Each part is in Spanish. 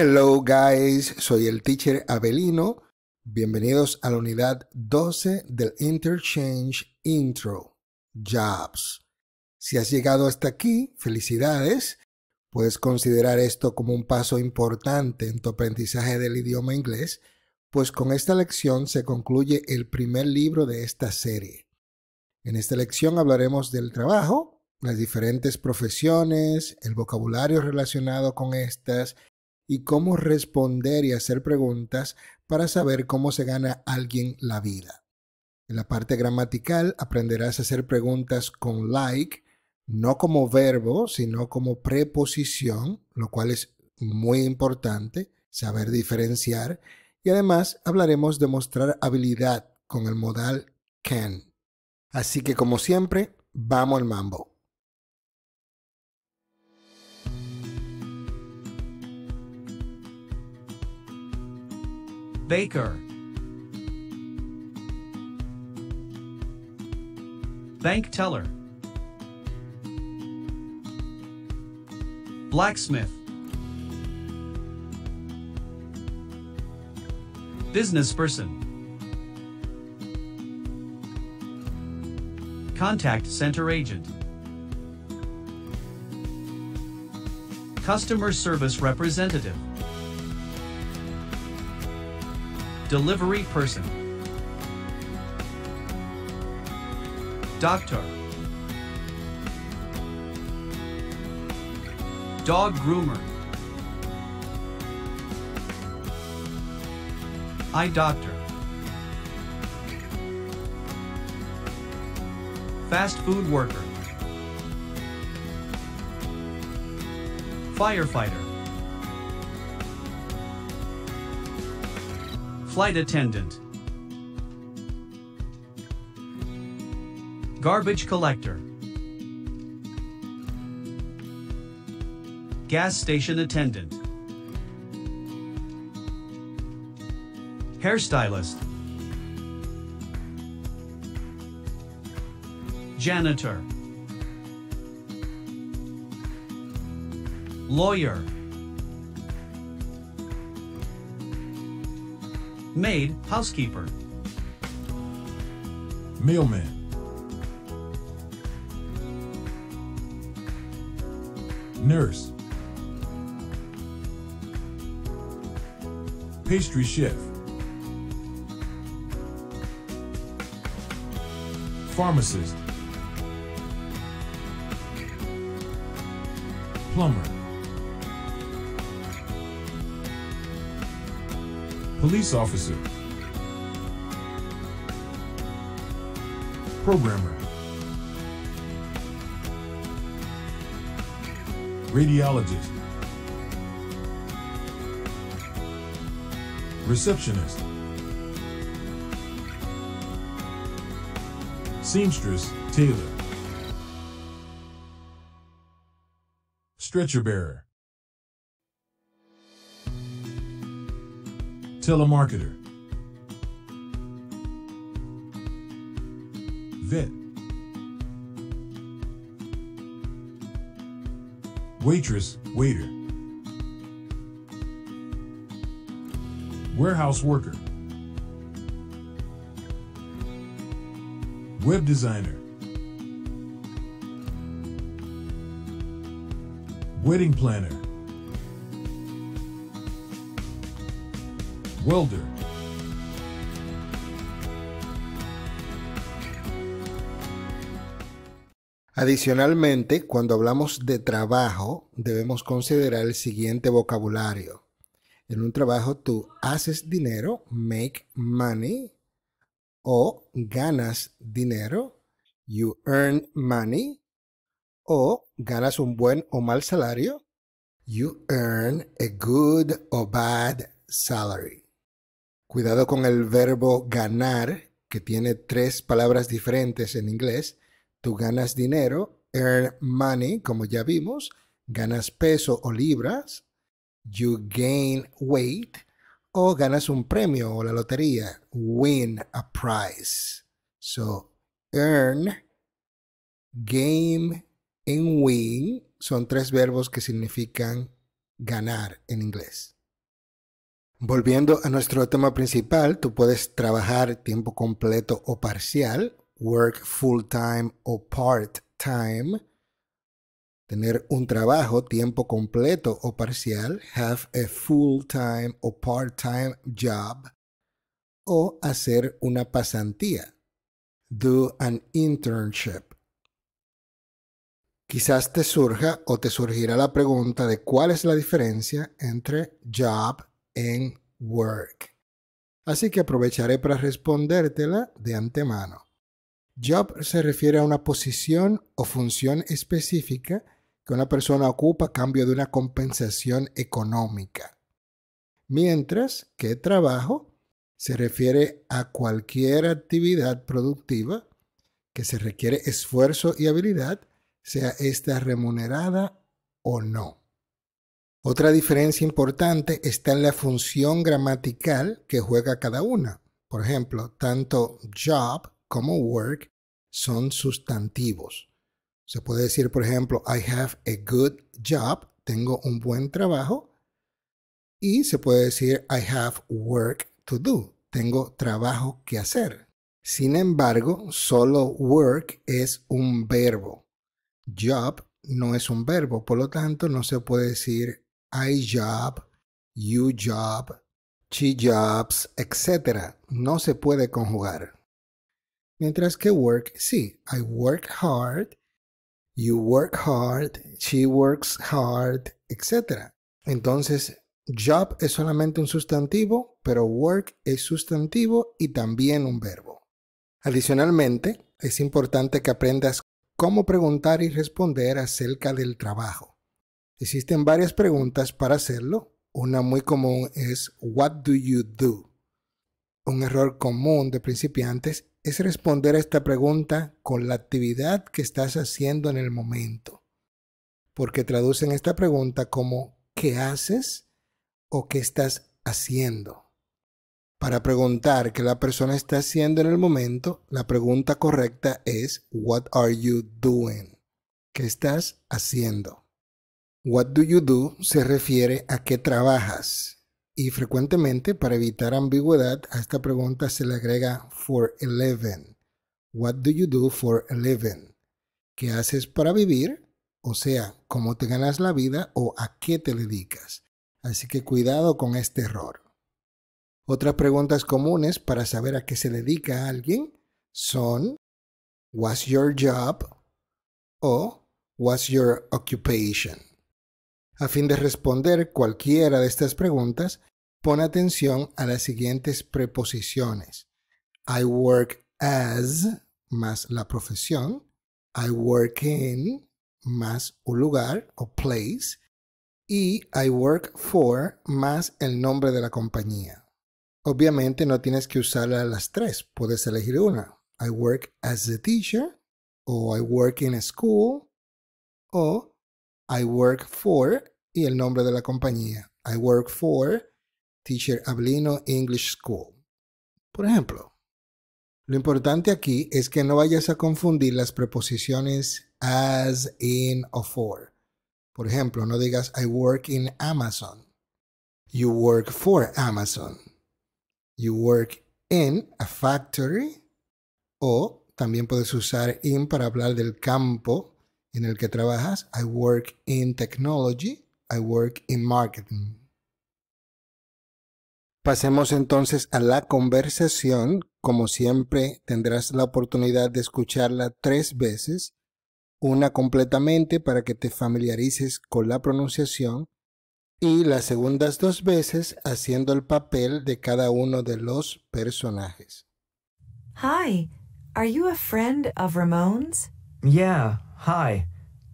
Hello guys, soy el teacher Abelino. Bienvenidos a la unidad 12 del Interchange Intro, Jobs. Si has llegado hasta aquí, felicidades. Puedes considerar esto como un paso importante en tu aprendizaje del idioma inglés, pues con esta lección se concluye el primer libro de esta serie. En esta lección hablaremos del trabajo, las diferentes profesiones, el vocabulario relacionado con estas y cómo responder y hacer preguntas para saber cómo se gana alguien la vida. En la parte gramatical aprenderás a hacer preguntas con like, no como verbo, sino como preposición, lo cual es muy importante, saber diferenciar. Y además hablaremos de mostrar habilidad con el modal can. Así que como siempre, vamos al mambo. Baker, bank teller, blacksmith, business person, contact center agent, customer service representative, delivery person, doctor, dog groomer, eye doctor, fast food worker, firefighter, flight attendant, garbage collector, gas station attendant, hairstylist, janitor, lawyer, maid, housekeeper, mailman, nurse, pastry chef, pharmacist, plumber, police officer, programmer, radiologist, receptionist, seamstress, tailor, stretcher bearer, telemarketer, vet, waitress, waiter, warehouse worker, web designer, wedding planner, welder, Adicionalmente, cuando hablamos de trabajo, debemos considerar el siguiente vocabulario. En un trabajo tú haces dinero, make money, o ganas dinero, you earn money, o ganas un buen o mal salario, you earn a good or bad salary. Cuidado con el verbo ganar, que tiene 3 palabras diferentes en inglés. Tú ganas dinero, earn money, como ya vimos, ganas peso o libras, you gain weight, o ganas un premio o la lotería, win a prize. So, earn, game and win son 3 verbos que significan ganar en inglés. Volviendo a nuestro tema principal, tú puedes trabajar tiempo completo o parcial, work full-time o part-time, tener un trabajo tiempo completo o parcial, have a full-time o part-time job, o hacer una pasantía, do an internship. Quizás te surja o te surgirá la pregunta de cuál es la diferencia entre job y work. Así que aprovecharé para respondértela de antemano. Job se refiere a una posición o función específica que una persona ocupa a cambio de una compensación económica. Mientras que trabajo se refiere a cualquier actividad productiva que se requiere esfuerzo y habilidad, sea esta remunerada o no. Otra diferencia importante está en la función gramatical que juega cada una. Por ejemplo, tanto job como work son sustantivos. Se puede decir, por ejemplo, I have a good job, tengo un buen trabajo. Y se puede decir, I have work to do, tengo trabajo que hacer. Sin embargo, solo work es un verbo. Job no es un verbo, por lo tanto no se puede decir I job, you job, she jobs, etc. No se puede conjugar. Mientras que work, sí, I work hard, you work hard, she works hard, etc. Entonces, job es solamente un sustantivo, pero work es sustantivo y también un verbo. Adicionalmente, es importante que aprendas cómo preguntar y responder acerca del trabajo. Existen varias preguntas para hacerlo. Una muy común es What do you do? Un error común de principiantes es responder a esta pregunta con la actividad que estás haciendo en el momento, porque traducen esta pregunta como ¿qué haces? O ¿qué estás haciendo? Para preguntar qué la persona está haciendo en el momento, la pregunta correcta es What are you doing? ¿Qué estás haciendo? What do you do se refiere a qué trabajas y frecuentemente para evitar ambigüedad a esta pregunta se le agrega for a living. What do you do for a living? ¿Qué haces para vivir? O sea, ¿cómo te ganas la vida o a qué te dedicas? Así que cuidado con este error. Otras preguntas comunes para saber a qué se dedica alguien son What's your job? O What's your occupation? A fin de responder cualquiera de estas preguntas, pon atención a las siguientes preposiciones. I work as más la profesión. I work in más un lugar o place. Y I work for más el nombre de la compañía. Obviamente no tienes que usar las tres, puedes elegir una. I work as a teacher, o I work in a school, o I work for y el nombre de la compañía. I work for Teacher Abelino English School. Por ejemplo, lo importante aquí es que no vayas a confundir las preposiciones as, in o for. Por ejemplo, no digas I work in Amazon. You work for Amazon. You work in a factory. O también puedes usar in para hablar del campo en el que trabajas. I work in technology. I work in marketing. Pasemos entonces a la conversación. Como siempre, tendrás la oportunidad de escucharla 3 veces. Una completamente para que te familiarices con la pronunciación y las segundas 2 veces haciendo el papel de cada uno de los personajes. Hi, are you a friend of Ramon's? Yeah, hi.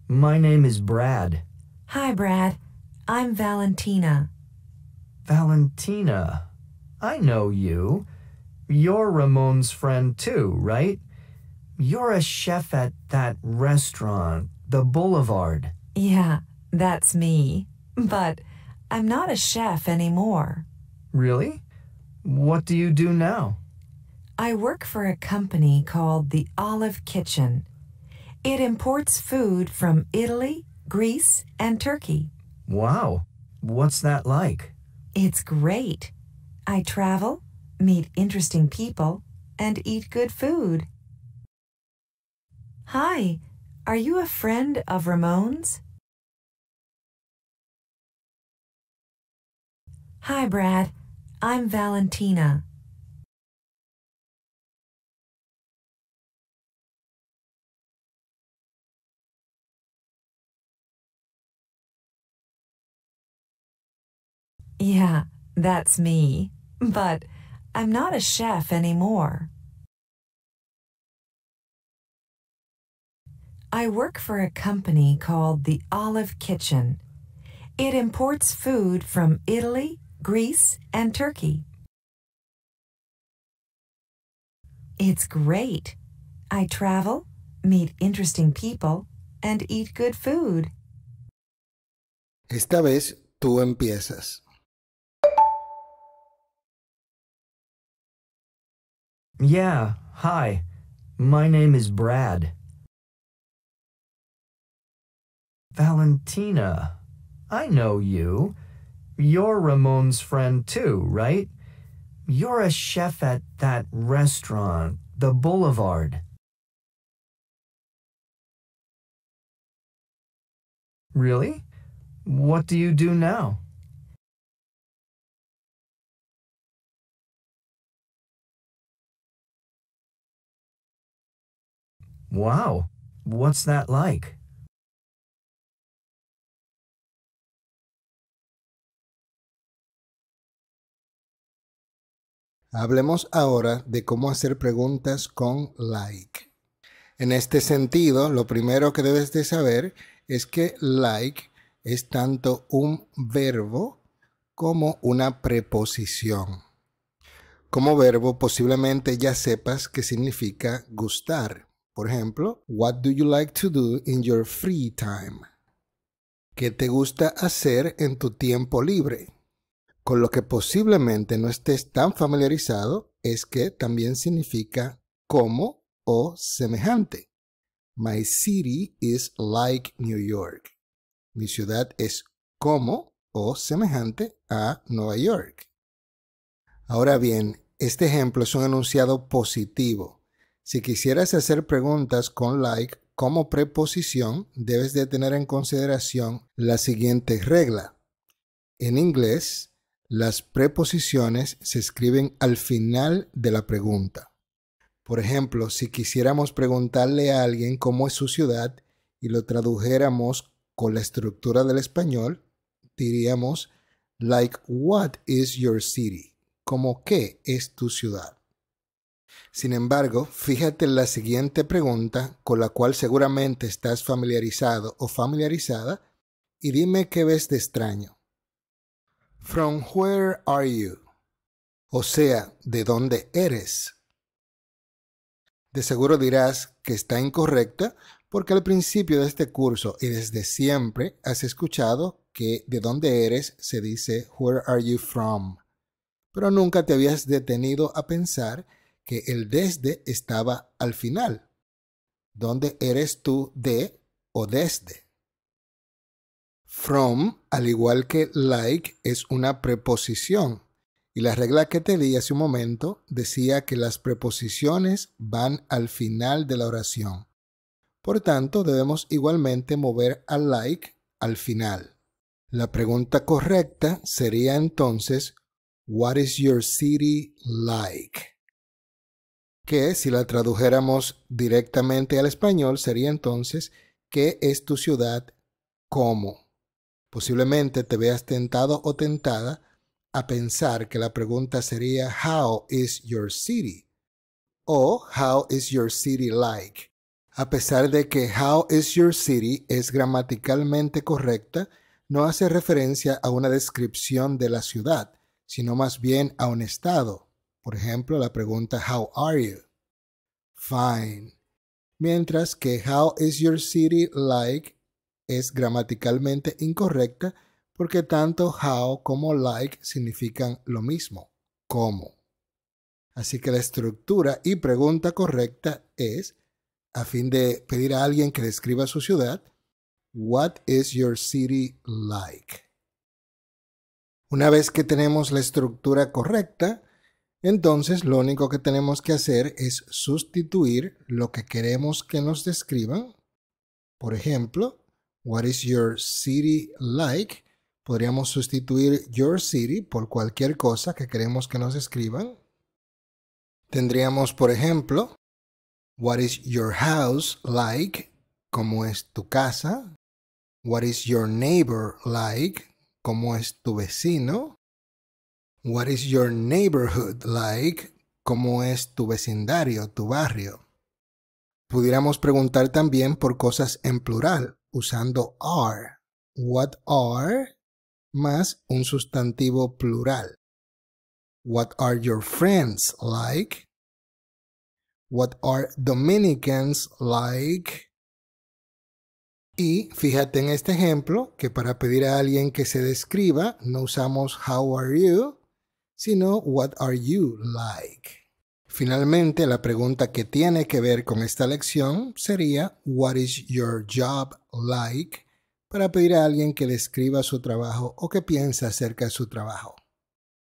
My name is Brad. Hi, Brad. I'm Valentina. Valentina. I know you. You're Ramon's friend too, right? You're a chef at that restaurant, the Boulevard. Yeah, that's me. But I'm not a chef anymore. Really? What do you do now? I work for a company called the Olive Kitchen. It imports food from Italy, Greece, and Turkey. Wow. What's that like? It's great. I travel, meet interesting people, and eat good food. Hi, are you a friend of Ramon's? Hi, Brad. I'm Valentina. Yeah, that's me. But I'm not a chef anymore. I work for a company called the Olive Kitchen. It imports food from Italy, Greece, and Turkey. It's great. I travel, meet interesting people, and eat good food. Esta vez tú empiezas. Yeah, hi. My name is Brad. Valentina, I know you. You're Ramon's friend too, right? You're a chef at that restaurant, the Boulevard. Really? What do you do now? Wow, what's that like? Hablemos ahora de cómo hacer preguntas con like. En este sentido, lo primero que debes de saber es que like es tanto un verbo como una preposición. Como verbo posiblemente ya sepas que significa gustar. Por ejemplo, what do you like to do in your free time? ¿Qué te gusta hacer en tu tiempo libre? Con lo que posiblemente no estés tan familiarizado es que también significa como o semejante. My city is like New York. Mi ciudad es como o semejante a Nueva York. Ahora bien, este ejemplo es un enunciado positivo. Si quisieras hacer preguntas con like como preposición, debes de tener en consideración la siguiente regla. En inglés, las preposiciones se escriben al final de la pregunta. Por ejemplo, si quisiéramos preguntarle a alguien cómo es su ciudad y lo tradujéramos con la estructura del español, diríamos, like, what is your city? ¿Cómo qué es tu ciudad? Sin embargo, fíjate en la siguiente pregunta con la cual seguramente estás familiarizado o familiarizada y dime qué ves de extraño. From where are you? O sea, ¿de dónde eres? De seguro dirás que está incorrecta porque al principio de este curso y desde siempre has escuchado que de dónde eres se dice where are you from, pero nunca te habías detenido a pensar que el desde estaba al final. ¿Dónde eres tú de o desde? From, al igual que like, es una preposición. Y la regla que te di hace un momento decía que las preposiciones van al final de la oración. Por tanto, debemos igualmente mover a like al final. La pregunta correcta sería entonces, what is your city like? Que si la tradujéramos directamente al español sería entonces, ¿qué es tu ciudad? ¿Cómo? Posiblemente te veas tentado o tentada a pensar que la pregunta sería how is your city? O how is your city like? A pesar de que how is your city es gramaticalmente correcta, no hace referencia a una descripción de la ciudad, sino más bien a un estado. Por ejemplo, la pregunta how are you? Fine. Mientras que how is your city like es gramaticalmente incorrecta porque tanto how como like significan lo mismo, cómo. Así que la estructura y pregunta correcta es, a fin de pedir a alguien que describa su ciudad, what is your city like? Una vez que tenemos la estructura correcta, entonces lo único que tenemos que hacer es sustituir lo que queremos que nos describan. Por ejemplo, what is your city like? Podríamos sustituir your city por cualquier cosa que queremos que nos escriban. Tendríamos, por ejemplo, what is your house like? ¿Cómo es tu casa? What is your neighbor like? ¿Cómo es tu vecino? What is your neighborhood like? ¿Cómo es tu vecindario, tu barrio? Pudiéramos preguntar también por cosas en plural, usando are. What are más un sustantivo plural. What are your friends like? What are Dominicans like? Y fíjate en este ejemplo que para pedir a alguien que se describa no usamos how are you, sino what are you like. Finalmente, la pregunta que tiene que ver con esta lección sería what is your job like, para pedir a alguien que describa su trabajo o que piensa acerca de su trabajo.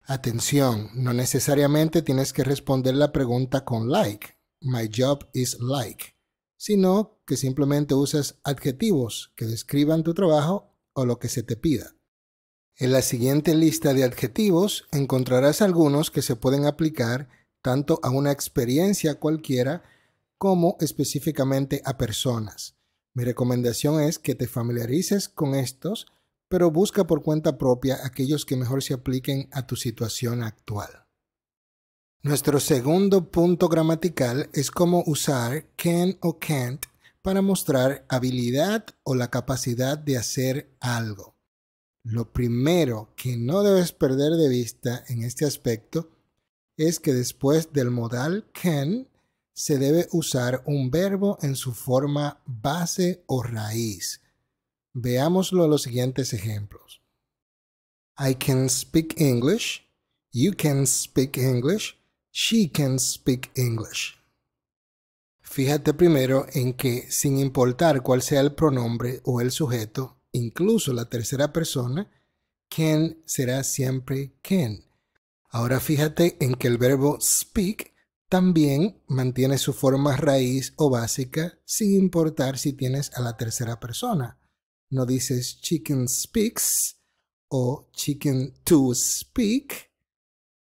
Atención, no necesariamente tienes que responder la pregunta con like, my job is like, sino que simplemente usas adjetivos que describan tu trabajo o lo que se te pida. En la siguiente lista de adjetivos encontrarás algunos que se pueden aplicar tanto a una experiencia cualquiera como específicamente a personas. Mi recomendación es que te familiarices con estos, pero busca por cuenta propia aquellos que mejor se apliquen a tu situación actual. Nuestro segundo punto gramatical es cómo usar can o can't para mostrar habilidad o la capacidad de hacer algo. Lo primero que no debes perder de vista en este aspecto es que después del modal can se debe usar un verbo en su forma base o raíz. Veámoslo en los siguientes ejemplos. I can speak English. You can speak English. She can speak English. Fíjate primero en que, sin importar cuál sea el pronombre o el sujeto, incluso la tercera persona, can será siempre can. Ahora fíjate en que el verbo speak también mantiene su forma raíz o básica sin importar si tienes a la tercera persona. No dices chicken speaks o chicken to speak,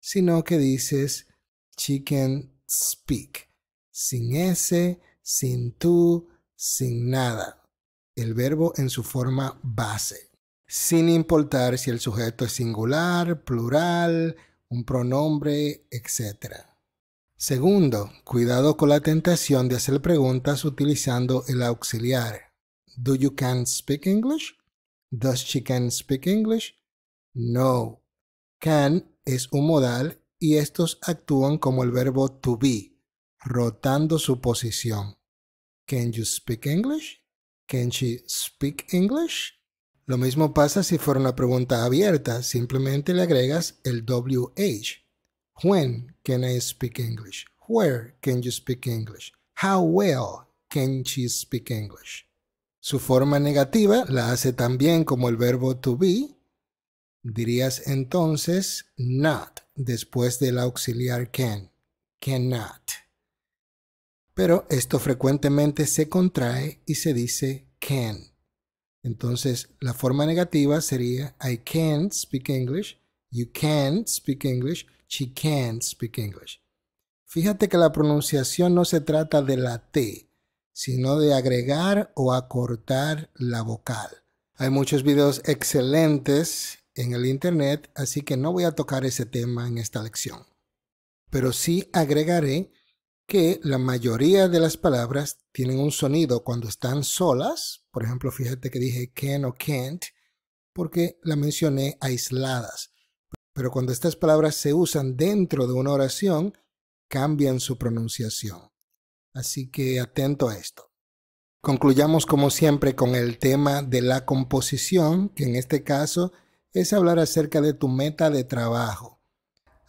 sino que dices chicken speak. Sin S, sin to, sin nada. El verbo en su forma base. Sin importar si el sujeto es singular, plural, un pronombre, etc. Segundo, cuidado con la tentación de hacer preguntas utilizando el auxiliar. Do you can speak English? Does she can speak English? No. Can es un modal y estos actúan como el verbo to be, rotando su posición. Can you speak English? Can she speak English? Lo mismo pasa si fuera una pregunta abierta, simplemente le agregas el WH. When can I speak English? Where can you speak English? How well can she speak English? Su forma negativa la hace también como el verbo to be. Dirías entonces not después del auxiliar can. Cannot. Pero esto frecuentemente se contrae y se dice can. Entonces la forma negativa sería I can't speak English, you can't speak English, she can't speak English. Fíjate que la pronunciación no se trata de la T, sino de agregar o acortar la vocal. Hay muchos videos excelentes en el internet, así que no voy a tocar ese tema en esta lección. Pero sí agregaré que la mayoría de las palabras tienen un sonido cuando están solas. Por ejemplo, fíjate que dije can o can't porque la mencioné aisladas. Pero cuando estas palabras se usan dentro de una oración, cambian su pronunciación. Así que atento a esto. Concluyamos como siempre con el tema de la composición, que en este caso es hablar acerca de tu meta de trabajo.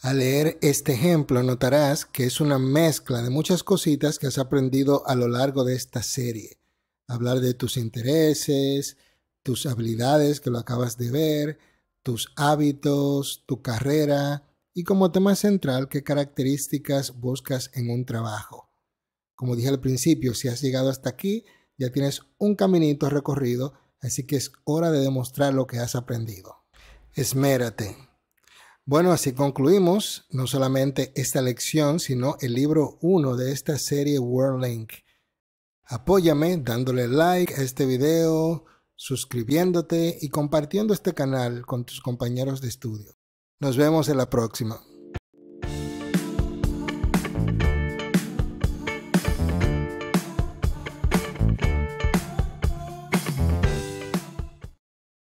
Al leer este ejemplo notarás que es una mezcla de muchas cositas que has aprendido a lo largo de esta serie. Hablar de tus intereses, tus habilidades que lo acabas de ver, tus hábitos, tu carrera y como tema central, qué características buscas en un trabajo. Como dije al principio, si has llegado hasta aquí, ya tienes un caminito recorrido, así que es hora de demostrar lo que has aprendido. Esmérate. Bueno, así concluimos no solamente esta lección, sino el libro 1 de esta serie WordLink. Apóyame dándole like a este video, suscribiéndote y compartiendo este canal con tus compañeros de estudio. Nos vemos en la próxima.